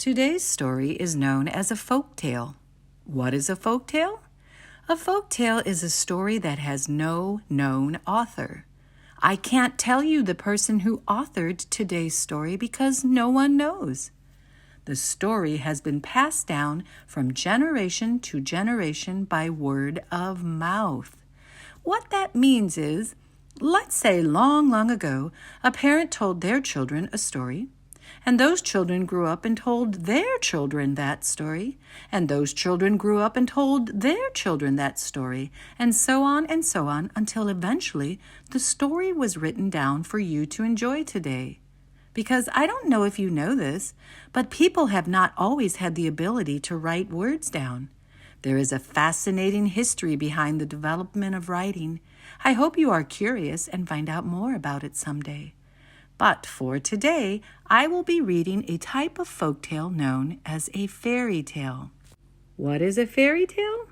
Today's story is known as a folk tale. What is a folk tale? A folk tale is a story that has no known author. I can't tell you the person who authored today's story because no one knows. The story has been passed down from generation to generation by word of mouth. What that means is, let's say long, long ago, a parent told their children a story, and those children grew up and told their children that story, and those children grew up and told their children that story, and so on until eventually the story was written down for you to enjoy today. Because I don't know if you know this, but people have not always had the ability to write words down. There is a fascinating history behind the development of writing. I hope you are curious and find out more about it someday. But for today, I will be reading a type of folktale known as a fairy tale. What is a fairy tale?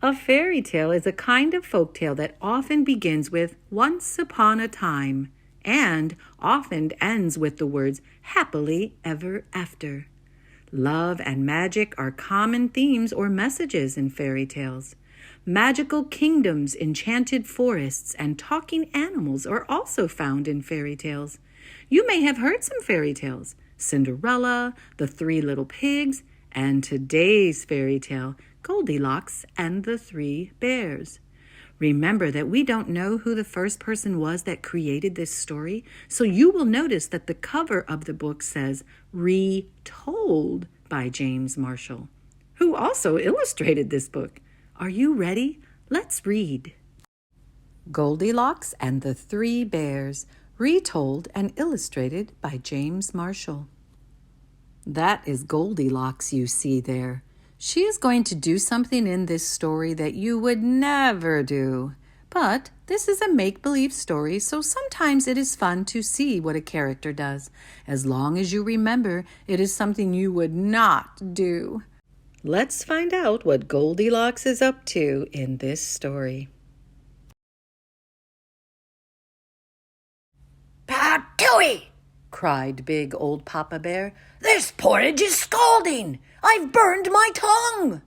A fairy tale is a kind of folktale that often begins with "once upon a time" and often ends with the words "happily ever after." Love and magic are common themes or messages in fairy tales. Magical kingdoms, enchanted forests, and talking animals are also found in fairy tales. You may have heard some fairy tales: Cinderella, the Three Little Pigs, and today's fairy tale, Goldilocks and the Three Bears. Remember that we don't know who the first person was that created this story, so you will notice that the cover of the book says "Retold" by James Marshall, who also illustrated this book. Are you ready? Let's read. Goldilocks and the Three Bears, retold and illustrated by James Marshall. That is Goldilocks you see there. She is going to do something in this story that you would never do. But this is a make-believe story, so sometimes it is fun to see what a character does, as long as you remember it is something you would not do. Let's find out what Goldilocks is up to in this story. "Patooey!" cried big old Papa Bear. "This porridge is scalding! I've burned my tongue!"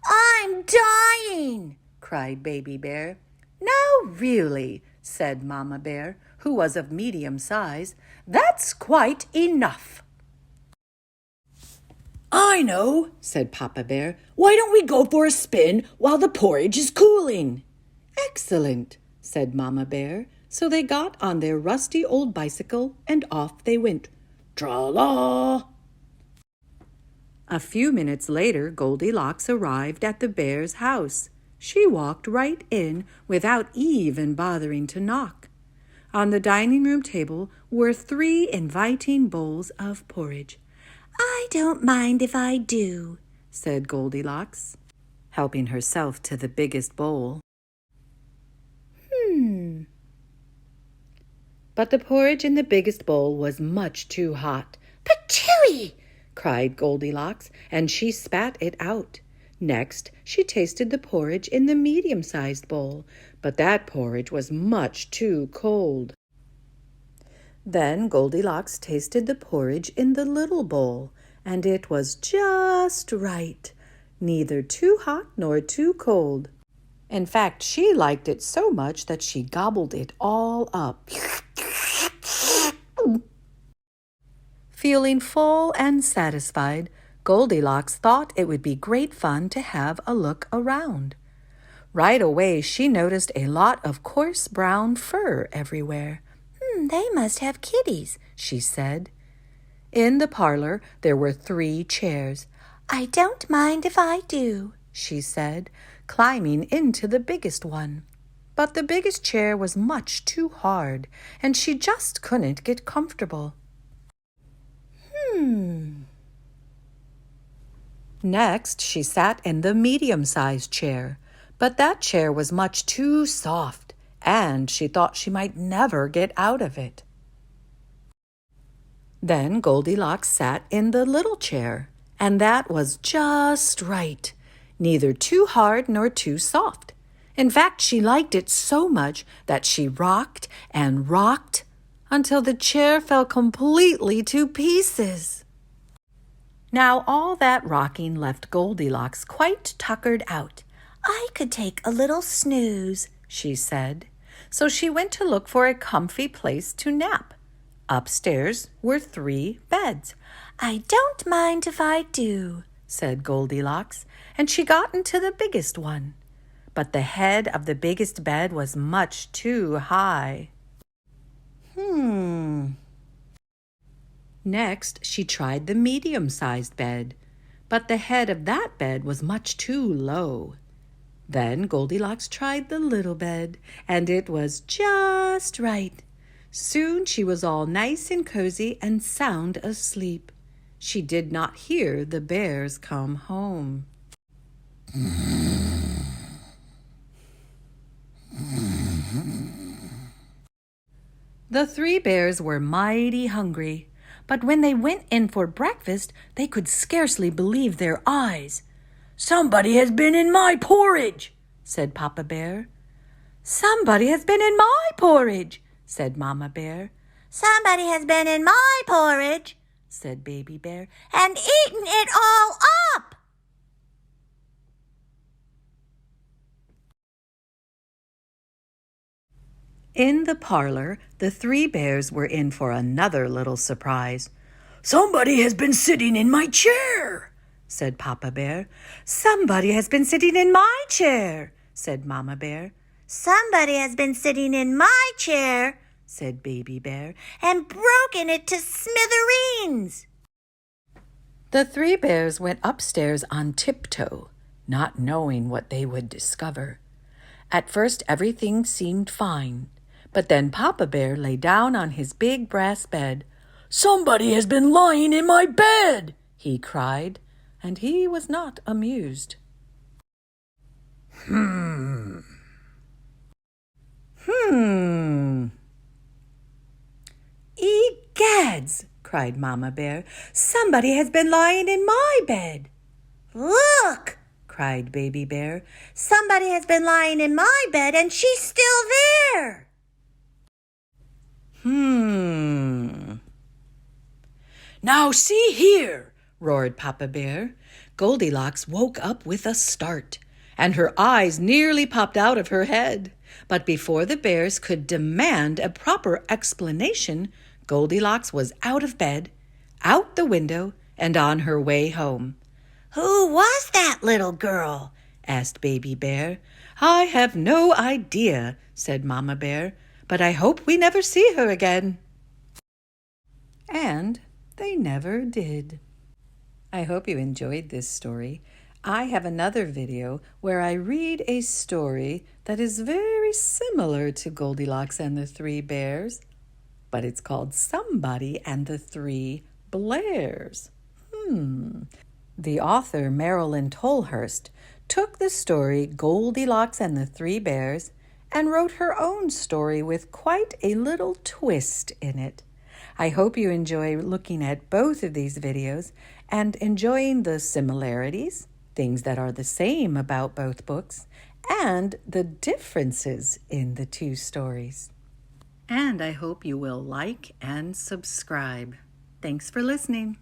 "I'm dying!" cried Baby Bear. "No, really," said Mama Bear, who was of medium size. "That's quite enough." "I know," said Papa Bear. "Why don't we go for a spin while the porridge is cooling?" "Excellent," said Mama Bear. So they got on their rusty old bicycle and off they went. Tra-la! A few minutes later, Goldilocks arrived at the bear's house. She walked right in without even bothering to knock. On the dining room table were 3 inviting bowls of porridge. "I don't mind if I do," said Goldilocks, helping herself to the biggest bowl. But the porridge in the biggest bowl was much too hot. "Patooey!" cried Goldilocks, and she spat it out. Next, she tasted the porridge in the medium-sized bowl, but that porridge was much too cold. Then Goldilocks tasted the porridge in the little bowl, and it was just right, neither too hot nor too cold. In fact, she liked it so much that she gobbled it all up. Feeling full and satisfied, Goldilocks thought it would be great fun to have a look around. Right away, she noticed a lot of coarse brown fur everywhere. They must have kitties," she said. In the parlor, there were 3 chairs. "I don't mind if I do," she said, climbing into the biggest one. But the biggest chair was much too hard, and she just couldn't get comfortable. Next, she sat in the medium-sized chair, but that chair was much too soft, and she thought she might never get out of it. Then Goldilocks sat in the little chair, and that was just right, neither too hard nor too soft. In fact, she liked it so much that she rocked and rocked until the chair fell completely to pieces. Now all that rocking left Goldilocks quite tuckered out. I could take a little snooze, she said. So she went to look for a comfy place to nap. Upstairs were 3 beds. I don't mind if I do, said Goldilocks, and she got into the biggest one. But the head of the biggest bed was much too high. Next, she tried the medium-sized bed, but the head of that bed was much too low. Then Goldilocks tried the little bed, and it was just right. Soon she was all nice and cozy and sound asleep. She did not hear the bears come home. The 3 bears were mighty hungry, but when they went in for breakfast, they could scarcely believe their eyes. "Somebody has been in my porridge," said Papa Bear. "Somebody has been in my porridge," said Mama Bear. Somebody has been in my porridge, said Baby Bear, and eaten it all up. In the parlor, the 3 bears were in for another little surprise. "Somebody has been sitting in my chair," said Papa Bear. "Somebody has been sitting in my chair," said Mama Bear. Somebody has been sitting in my chair, said Baby Bear, and broken it to smithereens. The 3 bears went upstairs on tiptoe, not knowing what they would discover. At first everything seemed fine, but then Papa Bear lay down on his big brass bed. "Somebody has been lying in my bed," he cried, and he was not amused. Egads, cried Mama Bear. "Somebody has been lying in my bed." Look, cried Baby Bear. somebody has been lying in my bed and she's still there. Now see here, roared Papa Bear. Goldilocks woke up with a start, and her eyes nearly popped out of her head. But before the bears could demand a proper explanation, Goldilocks was out of bed, out the window, and on her way home. Who was that little girl? asked Baby Bear. I have no idea, said Mama Bear, but I hope we never see her again. And they never did. I hope you enjoyed this story. I have another video where I read a story that is very similar to Goldilocks and the 3 Bears, but it's called Somebody and the 3 Blairs. The author, Marilyn Tolhurst, took the story Goldilocks and the 3 Bears and wrote her own story with quite a little twist in it. I hope you enjoy looking at both of these videos and enjoying the similarities, things that are the same about both books, and the differences in the 2 stories. And I hope you will like and subscribe. Thanks for listening.